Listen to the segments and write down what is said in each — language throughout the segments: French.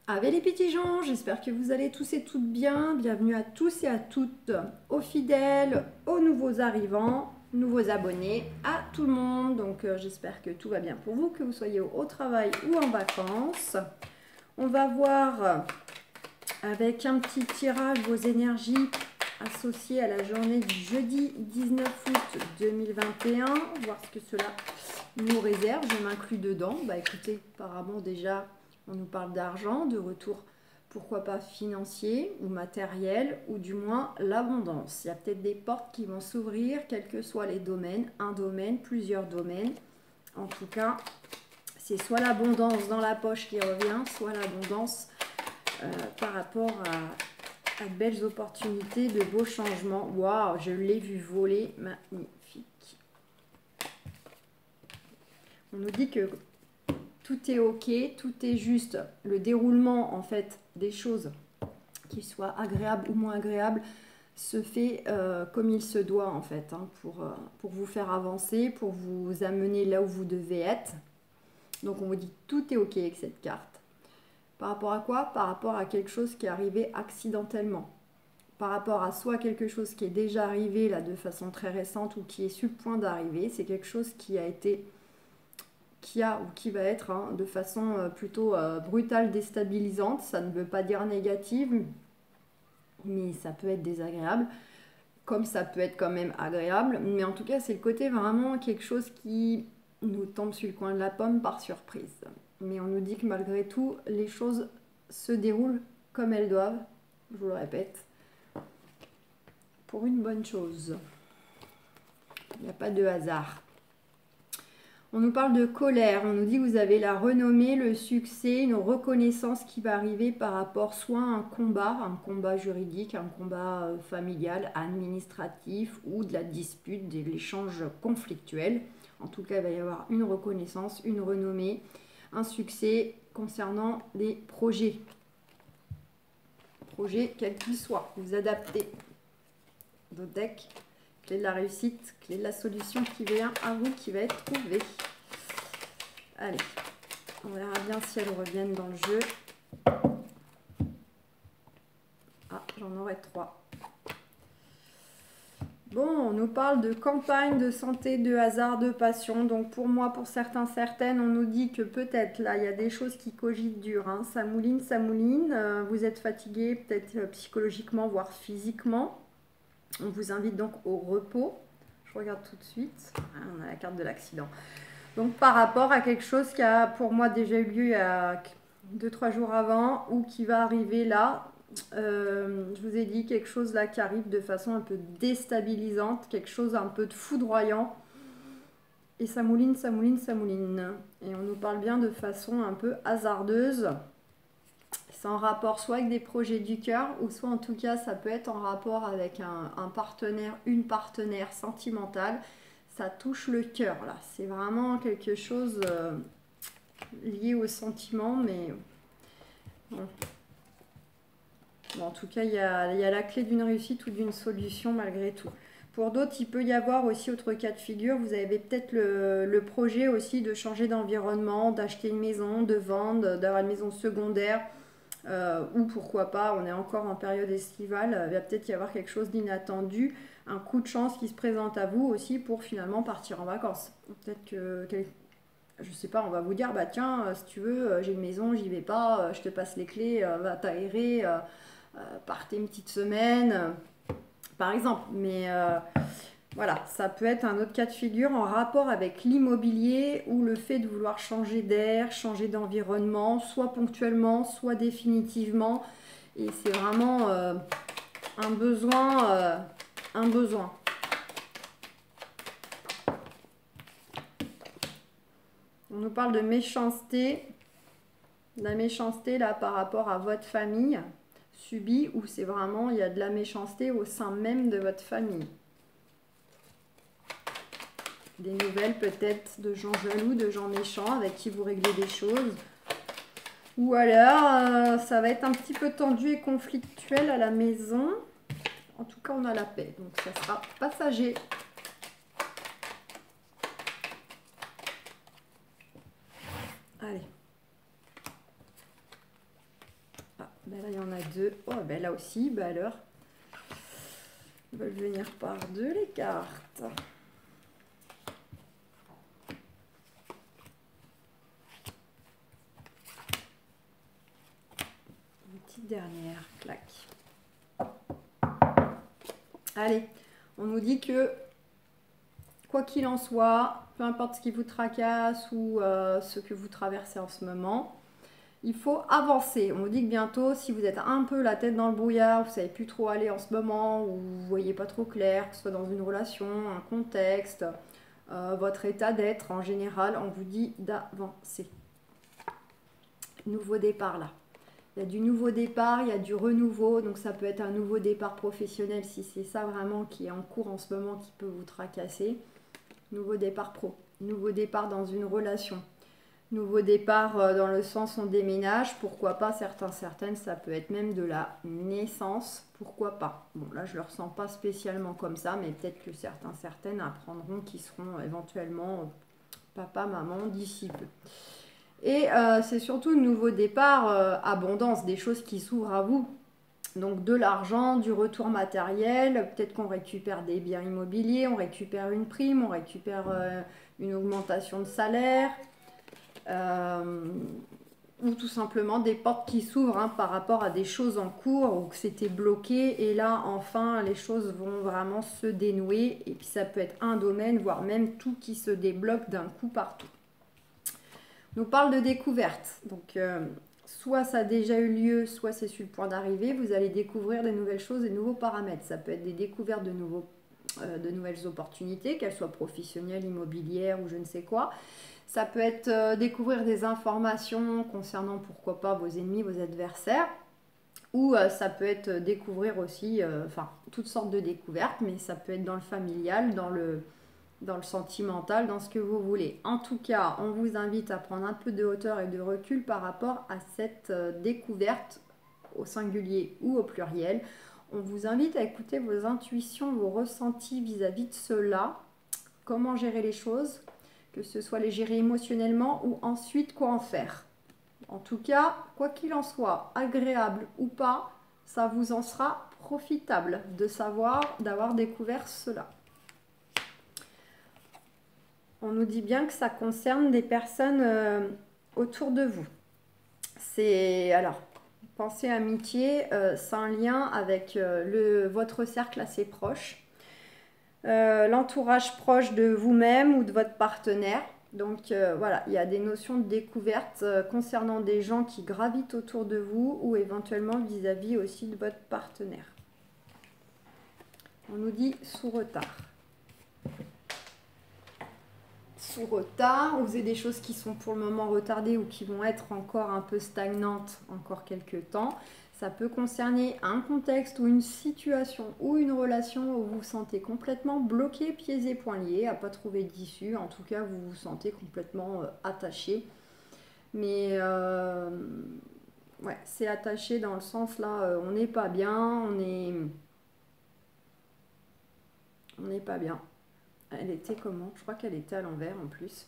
Avec les petits gens, j'espère que vous allez tous et toutes bien. Bienvenue à tous et à toutes, aux fidèles, aux nouveaux arrivants, nouveaux abonnés, à tout le monde. Donc j'espère que tout va bien pour vous, que vous soyez au travail ou en vacances. On va voir avec un petit tirage vos énergies associées à la journée du jeudi 19 août 2021. Voir ce que cela nous réserve. Je m'inclus dedans. Bah écoutez, apparemment déjà... On nous parle d'argent, de retour, pourquoi pas financier ou matériel, ou du moins l'abondance. Il y a peut-être des portes qui vont s'ouvrir, quels que soient les domaines, un domaine, plusieurs domaines. En tout cas, c'est soit l'abondance dans la poche qui revient, soit l'abondance par rapport à de belles opportunités, de beaux changements. Waouh, je l'ai vu voler, magnifique. On nous dit que tout est ok, tout est juste. Le déroulement en fait des choses, qu'ils soient agréables ou moins agréables, se fait comme il se doit en fait, hein, pour vous faire avancer, pour vous amener là où vous devez être. Donc on vous dit tout est ok avec cette carte. Par rapport à quoi? Par rapport à quelque chose qui est arrivé accidentellement. Par rapport à soit quelque chose qui est déjà arrivé là de façon très récente ou qui est sur le point d'arriver. C'est quelque chose qui a été... qui a ou qui va être de façon plutôt brutale, déstabilisante. Ça ne veut pas dire négative, mais ça peut être désagréable, comme ça peut être quand même agréable. Mais en tout cas, c'est le côté vraiment quelque chose qui nous tombe sur le coin de la pomme par surprise. Mais on nous dit que malgré tout, les choses se déroulent comme elles doivent, je vous le répète, pour une bonne chose. Il n'y a pas de hasard. On nous parle de colère, on nous dit que vous avez la renommée, le succès, une reconnaissance qui va arriver par rapport soit à un combat juridique, un combat familial, administratif ou de la dispute, de l'échange conflictuel. En tout cas, il va y avoir une reconnaissance, une renommée, un succès concernant des projets. Projets quels qu'ils soient, vous adaptez votre deck. Clé de la réussite, clé de la solution qui vient à vous, qui va être trouvée. Allez, on verra bien si elles reviennent dans le jeu. Ah, j'en aurai 3. Bon, on nous parle de campagne, de santé, de hasard, de passion. Donc pour moi, pour certains, certaines, on nous dit que peut-être là, il y a des choses qui cogitent dur. Hein. Ça mouline, ça mouline. Vous êtes fatigué, peut-être psychologiquement, voire physiquement. On vous invite donc au repos. Je regarde tout de suite. Ah, on a la carte de l'accident. Donc par rapport à quelque chose qui a pour moi déjà eu lieu il y a 2-3 jours avant ou qui va arriver là, je vous ai dit quelque chose là qui arrive de façon un peu déstabilisante, quelque chose un peu de foudroyant. Et ça mouline, ça mouline, ça mouline. Et on nous parle bien de façon un peu hasardeuse. C'est en rapport soit avec des projets du cœur, ou soit en tout cas ça peut être en rapport avec un partenaire, une partenaire sentimentale. Ça touche le cœur là. C'est vraiment quelque chose lié au sentiment, mais bon. Bon, en tout cas, il y a la clé d'une réussite ou d'une solution malgré tout. Pour d'autres, il peut y avoir aussi autre cas de figure. Vous avez peut-être le projet aussi de changer d'environnement, d'acheter une maison, de vendre, d'avoir une maison secondaire. Ou pourquoi pas, on est encore en période estivale, il va peut-être y avoir quelque chose d'inattendu, un coup de chance qui se présente à vous aussi pour finalement partir en vacances. Peut-être que, je sais pas, on va vous dire, bah tiens, si tu veux, j'ai une maison, j'y vais pas, je te passe les clés, va t'aérer, partez une petite semaine, par exemple. Mais voilà, ça peut être un autre cas de figure en rapport avec l'immobilier ou le fait de vouloir changer d'air, changer d'environnement, soit ponctuellement, soit définitivement. Et c'est vraiment un besoin, un besoin. On nous parle de méchanceté. La méchanceté là par rapport à votre famille subie, ou c'est vraiment, il y a de la méchanceté au sein même de votre famille. Des nouvelles peut-être de gens jaloux, de gens méchants avec qui vous réglez des choses. Ou alors, ça va être un petit peu tendu et conflictuel à la maison. En tout cas, on a la paix, donc ça sera passager. Allez. Ben là, il y en a deux. Oh, ben là aussi, ben alors. Ils veulent venir par deux, les cartes. Une petite dernière, clac. Allez, on nous dit que, quoi qu'il en soit, peu importe ce qui vous tracasse ou ce que vous traversez en ce moment, il faut avancer. On vous dit que bientôt, si vous êtes un peu la tête dans le brouillard, vous ne savez plus trop aller en ce moment, ou vous ne voyez pas trop clair, que ce soit dans une relation, un contexte, votre état d'être en général, on vous dit d'avancer. Nouveau départ là. Il y a du nouveau départ, il y a du renouveau, donc ça peut être un nouveau départ professionnel si c'est ça vraiment qui est en cours en ce moment qui peut vous tracasser. Nouveau départ pro, nouveau départ dans une relation. Nouveau départ dans le sens on déménage, pourquoi pas, certaines, ça peut être même de la naissance, pourquoi pas. Bon là je ne le ressens pas spécialement comme ça, mais peut-être que certaines apprendront qui seront éventuellement papa, maman d'ici peu. Et c'est surtout un nouveau départ, abondance, des choses qui s'ouvrent à vous. Donc de l'argent, du retour matériel, peut-être qu'on récupère des biens immobiliers, on récupère une prime, on récupère une augmentation de salaire. Ou tout simplement des portes qui s'ouvrent par rapport à des choses en cours ou que c'était bloqué et là enfin les choses vont vraiment se dénouer et puis ça peut être un domaine voire même tout qui se débloque d'un coup partout. On nous parle de découverte, donc soit ça a déjà eu lieu, soit c'est sur le point d'arriver, vous allez découvrir des nouvelles choses, des nouveaux paramètres, ça peut être des découvertes de nouvelles opportunités, qu'elles soient professionnelles, immobilières ou je ne sais quoi. Ça peut être découvrir des informations concernant, pourquoi pas, vos ennemis, vos adversaires. Ou ça peut être découvrir aussi, toutes sortes de découvertes, mais ça peut être dans le familial, dans le sentimental, dans ce que vous voulez. En tout cas, on vous invite à prendre un peu de hauteur et de recul par rapport à cette découverte, au singulier ou au pluriel. On vous invite à écouter vos intuitions, vos ressentis vis-à-vis de cela. Comment gérer les choses, que ce soit les gérer émotionnellement ou ensuite quoi en faire. En tout cas, quoi qu'il en soit, agréable ou pas, ça vous en sera profitable de savoir, d'avoir découvert cela. On nous dit bien que ça concerne des personnes autour de vous. Alors, pensée amitié, c'est un lien avec votre cercle assez proche. L'entourage proche de vous-même ou de votre partenaire. Donc voilà, il y a des notions de découverte concernant des gens qui gravitent autour de vous ou éventuellement vis-à-vis aussi de votre partenaire. On nous dit sous retard. Sous retard, vous avez des choses qui sont pour le moment retardées ou qui vont être encore un peu stagnantes encore quelques temps. Ça peut concerner un contexte ou une situation ou une relation où vous vous sentez complètement bloqué, pieds et poings liés, à ne pas trouver d'issue. En tout cas, vous vous sentez complètement attaché. Mais ouais, c'est attaché dans le sens là, on n'est pas bien, on n'est pas bien. Elle était comment? Je crois qu'elle était à l'envers en plus.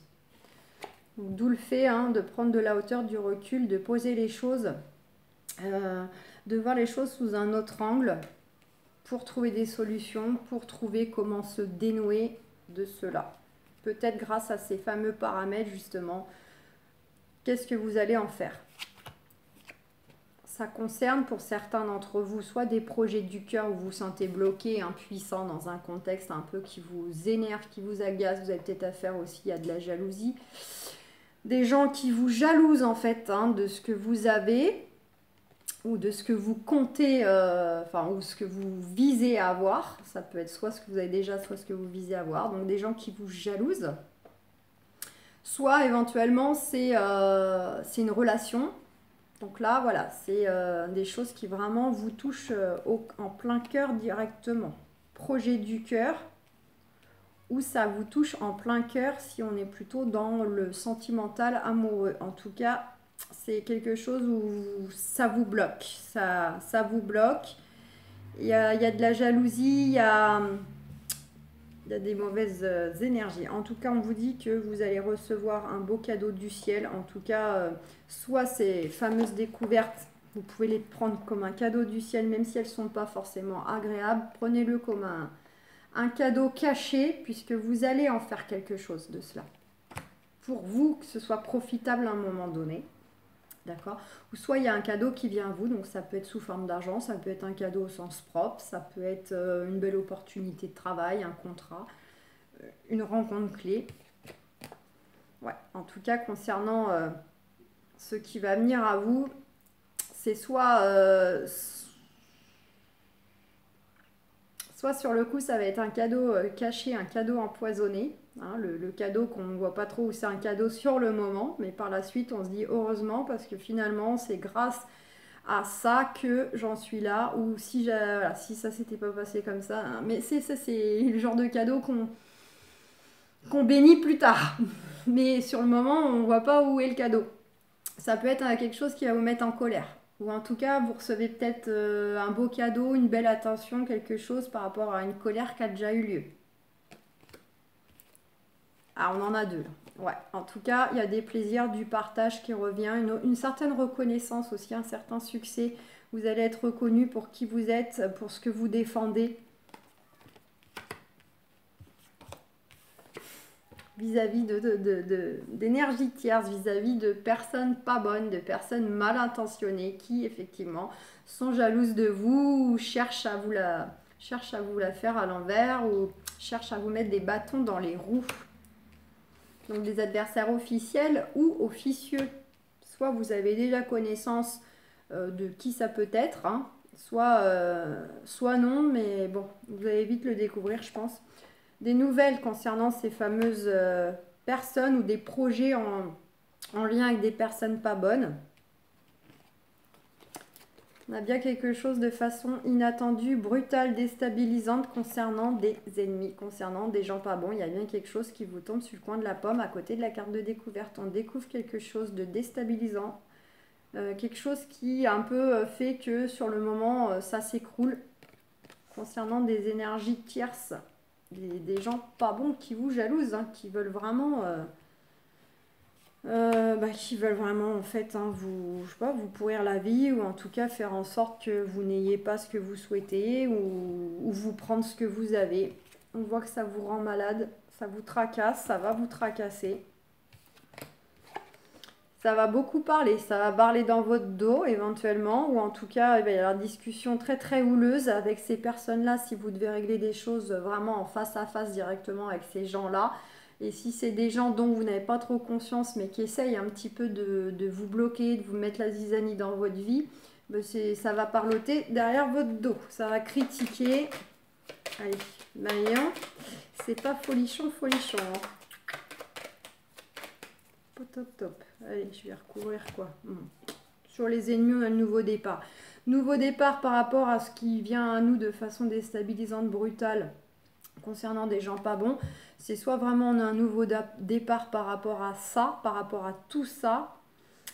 D'où le fait de prendre de la hauteur, du recul, de poser les choses. De voir les choses sous un autre angle pour trouver des solutions, pour trouver comment se dénouer de cela. Peut-être grâce à ces fameux paramètres justement, qu'est-ce que vous allez en faire? Ça concerne pour certains d'entre vous soit des projets du cœur où vous vous sentez bloqué, impuissant dans un contexte un peu qui vous énerve, qui vous agace, vous avez peut-être affaire aussi à de la jalousie. Des gens qui vous jalousent en fait de ce que vous avez, ou de ce que vous comptez, ou ce que vous visez à avoir. Ça peut être soit ce que vous avez déjà, soit ce que vous visez à avoir. Donc des gens qui vous jalousent. Soit éventuellement c'est une relation. Donc là, voilà, c'est des choses qui vraiment vous touchent en plein cœur directement. Projet du cœur, ou ça vous touche en plein cœur si on est plutôt dans le sentimental amoureux. En tout cas, c'est quelque chose où ça vous bloque. Ça vous bloque. Il y a de la jalousie, il y a des mauvaises énergies. En tout cas, on vous dit que vous allez recevoir un beau cadeau du ciel. En tout cas, soit ces fameuses découvertes Vous pouvez les prendre comme un cadeau du ciel, même si elles ne sont pas forcément agréables. Prenez-le comme un cadeau caché, puisque vous allez en faire quelque chose de cela. Pour vous, que ce soit profitable à un moment donné. D'accord? Ou soit il y a un cadeau qui vient à vous, donc ça peut être sous forme d'argent, ça peut être un cadeau au sens propre, ça peut être une belle opportunité de travail, un contrat, une rencontre clé. Ouais, en tout cas, concernant ce qui va venir à vous, c'est soit sur le coup, ça va être un cadeau caché, un cadeau empoisonné. Hein, le cadeau qu'on ne voit pas trop, ou c'est un cadeau sur le moment, mais par la suite, on se dit heureusement, parce que finalement, c'est grâce à ça que j'en suis là, ou si, voilà, si ça s'était pas passé comme ça. Hein, mais c'est le genre de cadeau qu'on bénit plus tard. Mais sur le moment, on ne voit pas où est le cadeau. Ça peut être quelque chose qui va vous mettre en colère. Ou en tout cas, vous recevez peut-être un beau cadeau, une belle attention, quelque chose par rapport à une colère qui a déjà eu lieu. Ah, on en a deux. Ouais, en tout cas, il y a des plaisirs, du partage qui revient, une certaine reconnaissance aussi, un certain succès. Vous allez être reconnu pour qui vous êtes, pour ce que vous défendez. Vis-à-vis d'énergie tierce, vis-à-vis de personnes pas bonnes, de personnes mal intentionnées qui, effectivement, sont jalouses de vous ou cherchent à vous la faire à l'envers ou cherchent à vous mettre des bâtons dans les roues. Donc, des adversaires officiels ou officieux. Soit vous avez déjà connaissance de qui ça peut être, hein, soit non, mais bon, vous allez vite le découvrir, je pense. Des nouvelles concernant ces fameuses personnes ou des projets en lien avec des personnes pas bonnes. On a bien quelque chose de façon inattendue, brutale, déstabilisante concernant des ennemis, concernant des gens pas bons. Il y a bien quelque chose qui vous tombe sur le coin de la pomme à côté de la carte de découverte. On découvre quelque chose de déstabilisant, quelque chose qui a un peu fait que sur le moment, ça s'écroule concernant des énergies tierces. Des gens pas bons qui vous jalousent, hein, qui veulent vraiment en fait vous, je sais pas, vous pourrir la vie ou en tout cas faire en sorte que vous n'ayez pas ce que vous souhaitez ou vous prendre ce que vous avez. On voit que ça vous rend malade, ça vous tracasse, ça va vous tracasser. Ça va beaucoup parler, ça va parler dans votre dos éventuellement, ou en tout cas il va y avoir une discussion très très houleuse avec ces personnes-là si vous devez régler des choses vraiment en face à face directement avec ces gens-là. Et si c'est des gens dont vous n'avez pas trop conscience mais qui essayent un petit peu de vous bloquer, de vous mettre la zizanie dans votre vie, ben ça va parloter derrière votre dos, ça va critiquer. Allez, Maillon, c'est pas folichon, folichon. Hein. Top, top. Allez, je vais recouvrir quoi. Sur les ennemis, on a le nouveau départ. Nouveau départ par rapport à ce qui vient à nous de façon déstabilisante, brutale, concernant des gens pas bons. C'est soit vraiment on a un nouveau départ par rapport à ça, par rapport à tout ça,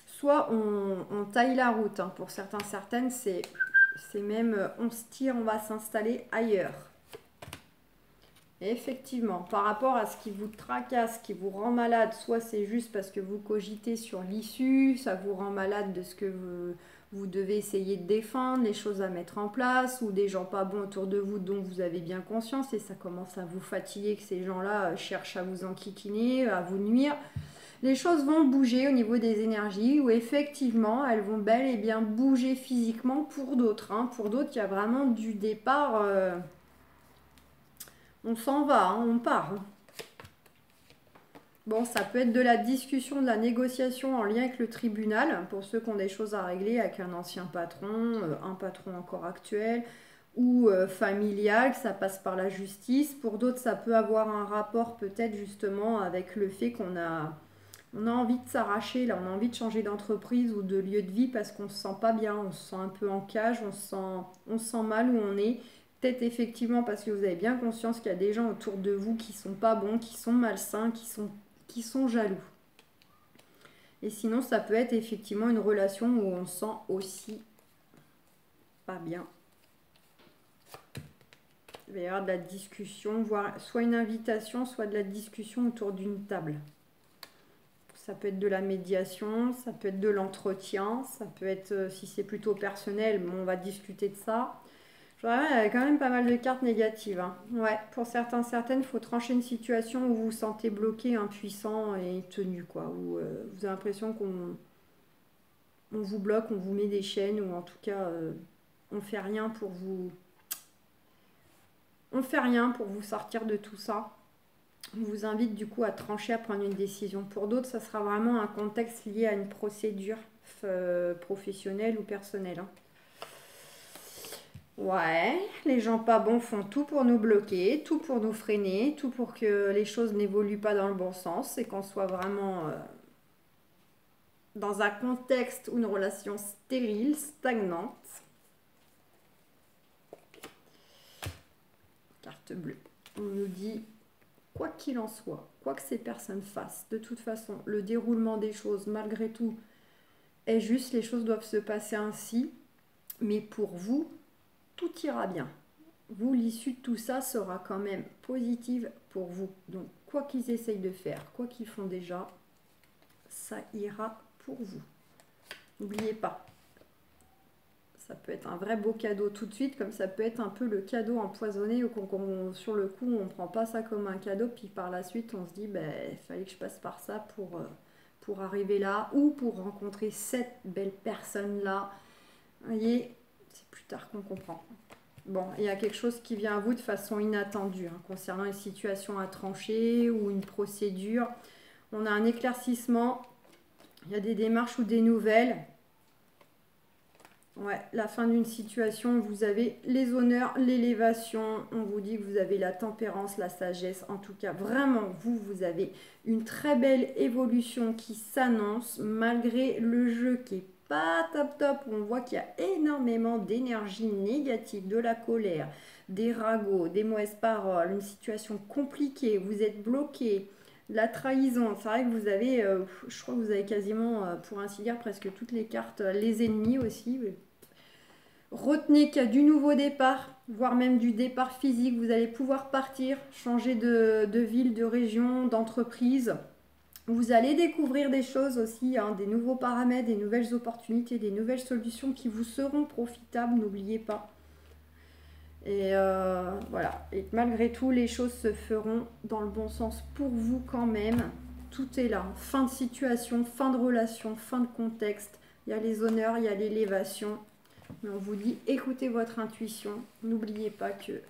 soit on taille la route. Hein. Pour certains, certaines, c'est même on se tire, on va s'installer ailleurs. Et effectivement, par rapport à ce qui vous tracasse, qui vous rend malade, soit c'est juste parce que vous cogitez sur l'issue, ça vous rend malade de ce que vous devez essayer de défendre, les choses à mettre en place, ou des gens pas bons autour de vous dont vous avez bien conscience, et ça commence à vous fatiguer que ces gens-là cherchent à vous enquiquiner, à vous nuire. Les choses vont bouger au niveau des énergies, où effectivement, elles vont bel et bien bouger physiquement pour d'autres. Hein. Pour d'autres, il y a vraiment du départ... on s'en va, hein, on part. Hein. Bon, ça peut être de la discussion, de la négociation en lien avec le tribunal, pour ceux qui ont des choses à régler avec un ancien patron, un patron encore actuel, ou familial, que ça passe par la justice. Pour d'autres, ça peut avoir un rapport peut-être justement avec le fait qu'on a envie de s'arracher, là, on a envie de changer d'entreprise ou de lieu de vie parce qu'on se sent pas bien, on se sent un peu en cage, on se sent mal où on est. Peut-être effectivement parce que vous avez bien conscience qu'il y a des gens autour de vous qui sont pas bons, qui sont malsains, qui sont jaloux. Et sinon, ça peut être effectivement une relation où on se sent aussi pas bien. Il va y avoir de la discussion, voire soit une invitation, soit de la discussion autour d'une table. Pour Ça peut être de la médiation, ça peut être de l'entretien, ça peut être, si c'est plutôt personnel, bon, on va discuter de ça. Il y a quand même pas mal de cartes négatives, hein. Ouais, pour certains, certaines, il faut trancher une situation où vous vous sentez bloqué, impuissant et tenu, quoi. Où vous avez l'impression qu'on vous bloque, on vous met des chaînes, ou en tout cas, on fait rien pour vous... On fait rien pour vous sortir de tout ça. On vous invite du coup à trancher, à prendre une décision. Pour d'autres, ça sera vraiment un contexte lié à une procédure professionnelle ou personnelle, hein. Ouais, les gens pas bons font tout pour nous bloquer, tout pour nous freiner, tout pour que les choses n'évoluent pas dans le bon sens et qu'on soit vraiment dans un contexte ou une relation stérile, stagnante. Carte bleue. On nous dit, quoi qu'il en soit, quoi que ces personnes fassent, de toute façon, le déroulement des choses, malgré tout, est juste, les choses doivent se passer ainsi, mais pour vous, tout ira bien. Vous, l'issue de tout ça sera quand même positive pour vous. Donc, quoi qu'ils essayent de faire, quoi qu'ils font déjà, ça ira pour vous. N'oubliez pas, ça peut être un vrai beau cadeau tout de suite, comme ça peut être un peu le cadeau empoisonné, ou sur le coup, on ne prend pas ça comme un cadeau, puis par la suite, on se dit, ben, il fallait que je passe par ça pour arriver là, ou pour rencontrer cette belle personne-là. Vous voyez, c'est plus tard qu'on comprend. Bon, il y a quelque chose qui vient à vous de façon inattendue, hein, concernant une situation à trancher ou une procédure. On a un éclaircissement, il y a des démarches ou des nouvelles. Ouais, la fin d'une situation, vous avez les honneurs, l'élévation. On vous dit que vous avez la tempérance, la sagesse. En tout cas, vraiment, vous avez une très belle évolution qui s'annonce malgré le jeu qui est pas top top. On voit qu'il y a énormément d'énergie négative, de la colère, des ragots, des mauvaises paroles, une situation compliquée, vous êtes bloqué, la trahison. C'est vrai que vous avez, je crois que vous avez quasiment, pour ainsi dire, presque toutes les cartes, les ennemis aussi. Retenez qu'il y a du nouveau départ, voire même du départ physique. Vous allez pouvoir partir, changer de ville, de région, d'entreprise. Vous allez découvrir des choses aussi, hein, des nouveaux paramètres, des nouvelles opportunités, des nouvelles solutions qui vous seront profitables, n'oubliez pas. Et voilà. Et malgré tout, les choses se feront dans le bon sens pour vous quand même. Tout est là. Fin de situation, fin de relation, fin de contexte. Il y a les honneurs, il y a l'élévation. Mais on vous dit, écoutez votre intuition. N'oubliez pas que...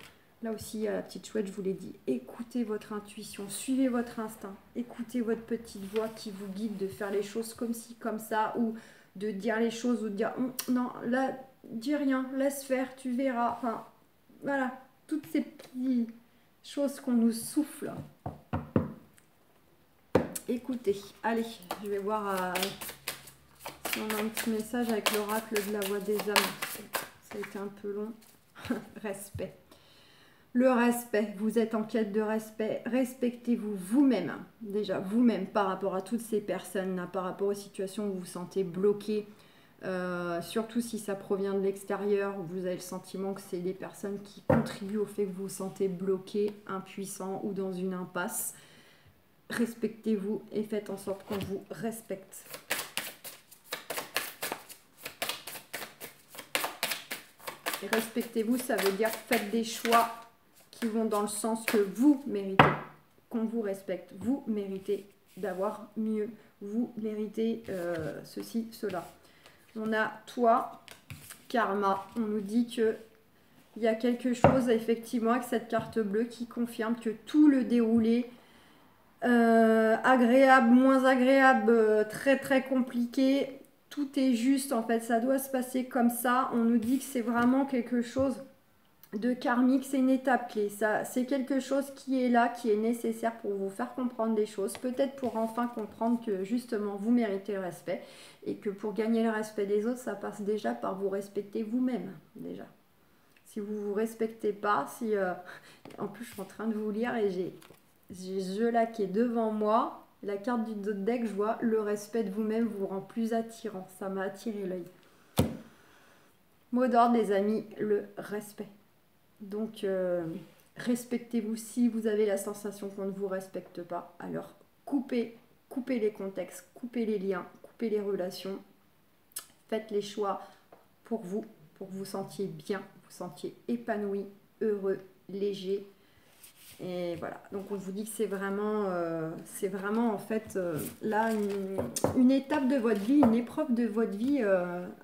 Là aussi, à la petite chouette, je vous l'ai dit, écoutez votre intuition, suivez votre instinct, écoutez votre petite voix qui vous guide de faire les choses comme ci, comme ça, ou de dire les choses, ou de dire non, là, dis rien, laisse faire, tu verras. Enfin, voilà, toutes ces petites choses qu'on nous souffle. Écoutez, allez, je vais voir si on a un petit message avec l'oracle de la voix des âmes. Ça a été un peu long. Respect. Le respect, vous êtes en quête de respect, respectez-vous vous-même, déjà vous-même par rapport à toutes ces personnes-là, par rapport aux situations où vous vous sentez bloqué, surtout si ça provient de l'extérieur, vous avez le sentiment que c'est des personnes qui contribuent au fait que vous vous sentez bloqué, impuissant ou dans une impasse. Respectez-vous et faites en sorte qu'on vous respecte. Et respectez-vous, ça veut dire faites des choix qui vont dans le sens que vous méritez, qu'on vous respecte, vous méritez d'avoir mieux, vous méritez ceci, cela. On a toi, karma, on nous dit que il y a quelque chose effectivement avec cette carte bleue qui confirme que tout le déroulé, agréable, moins agréable, très très compliqué, tout est juste en fait, ça doit se passer comme ça. On nous dit que c'est vraiment quelque chose de karmique, c'est une étape clé. C'est quelque chose qui est là, qui est nécessaire pour vous faire comprendre des choses, peut-être pour enfin comprendre que justement vous méritez le respect et que pour gagner le respect des autres, ça passe déjà par vous respecter vous-même déjà. Si vous ne vous respectez pas, si en plus je suis en train de vous lire et j'ai ce jeu là qui est devant moi, la carte du deck, je vois le respect de vous-même vous rend plus attirant. Ça m'a attiré l'œil. Mot d'ordre les amis, le respect. Donc, respectez-vous. Si vous avez la sensation qu'on ne vous respecte pas, alors coupez coupez les contextes, coupez les liens, coupez les relations. Faites les choix pour que vous sentiez bien, vous sentiez épanoui, heureux, léger. Et voilà, donc on vous dit que c'est vraiment en fait là une étape de votre vie, une épreuve de votre vie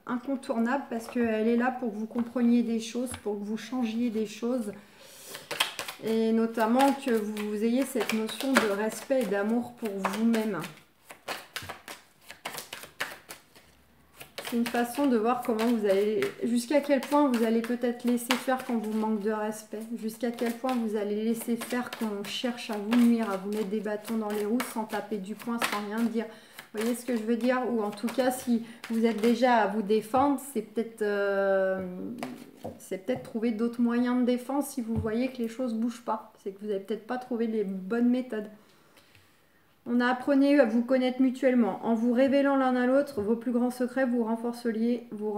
incontournable parce qu'elle est là pour que vous compreniez des choses, pour que vous changiez des choses et notamment que vous ayez cette notion de respect et d'amour pour vous-même. C'est une façon de voir comment vous allez, jusqu'à quel point vous allez peut-être laisser faire quand vous manque de respect, jusqu'à quel point vous allez laisser faire quand on cherche à vous nuire, à vous mettre des bâtons dans les roues sans taper du poing, sans rien dire. Vous voyez ce que je veux dire? Ou en tout cas, si vous êtes déjà à vous défendre, c'est peut-être trouver d'autres moyens de défense si vous voyez que les choses ne bougent pas. C'est que vous n'avez peut-être pas trouvé les bonnes méthodes. On a appris à vous connaître mutuellement. En vous révélant l'un à l'autre vos plus grands secrets, vous renforcez vos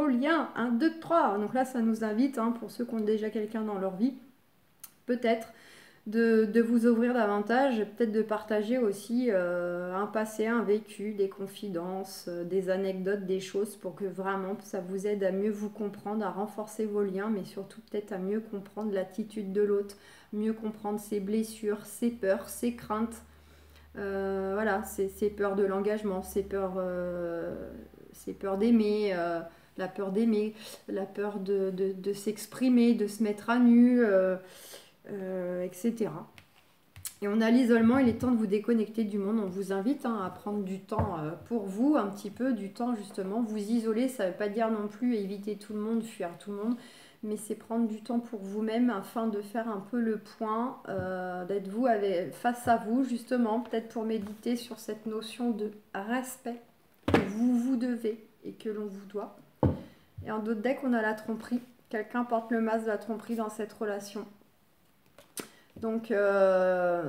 liens. 1, 2, 3. Donc là, ça nous invite, hein, pour ceux qui ont déjà quelqu'un dans leur vie, peut-être de vous ouvrir davantage, peut-être de partager aussi un passé, un vécu, des confidences, des anecdotes, des choses pour que vraiment ça vous aide à mieux vous comprendre, à renforcer vos liens, mais surtout peut-être à mieux comprendre l'attitude de l'autre, mieux comprendre ses blessures, ses peurs, ses craintes. Voilà, ses peurs de l'engagement, ses peurs d'aimer, la peur d'aimer, la peur de s'exprimer, de se mettre à nu, etc. Et on a l'isolement, il est temps de vous déconnecter du monde. On vous invite à prendre du temps pour vous, un petit peu du temps justement. Vous isoler, ça ne veut pas dire non plus éviter tout le monde, fuir tout le monde, mais c'est prendre du temps pour vous-même afin de faire un peu le point, d'être vous face à vous justement, peut-être pour méditer sur cette notion de respect que vous devez et que l'on vous doit. Et en d'autres decks, on a la tromperie. Quelqu'un porte le masque de la tromperie dans cette relation. Donc,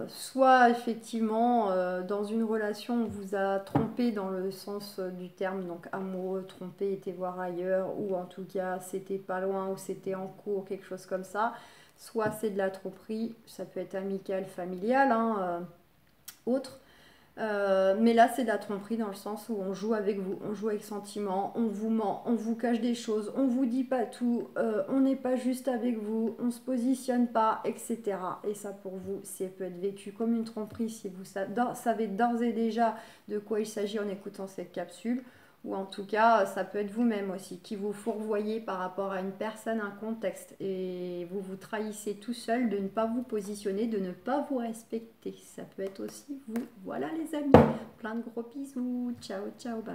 soit effectivement, dans une relation, on vous a trompé dans le sens du terme, donc amoureux, trompé, était voir ailleurs, ou en tout cas, c'était pas loin, ou c'était en cours, quelque chose comme ça. Soit c'est de la tromperie, ça peut être amical, familial, autre. Mais là, c'est de la tromperie dans le sens où on joue avec vous, on joue avec sentiments, on vous ment, on vous cache des choses, on vous dit pas tout, on n'est pas juste avec vous, on se positionne pas, etc. Et ça, pour vous, ça peut être vécu comme une tromperie si vous savez d'ores et déjà de quoi il s'agit en écoutant cette capsule. Ou en tout cas, ça peut être vous-même aussi, qui vous fourvoyez par rapport à une personne, un contexte, et vous vous trahissez tout seul de ne pas vous positionner, de ne pas vous respecter. Ça peut être aussi vous. Voilà les amis, plein de gros bisous, ciao ciao, bye.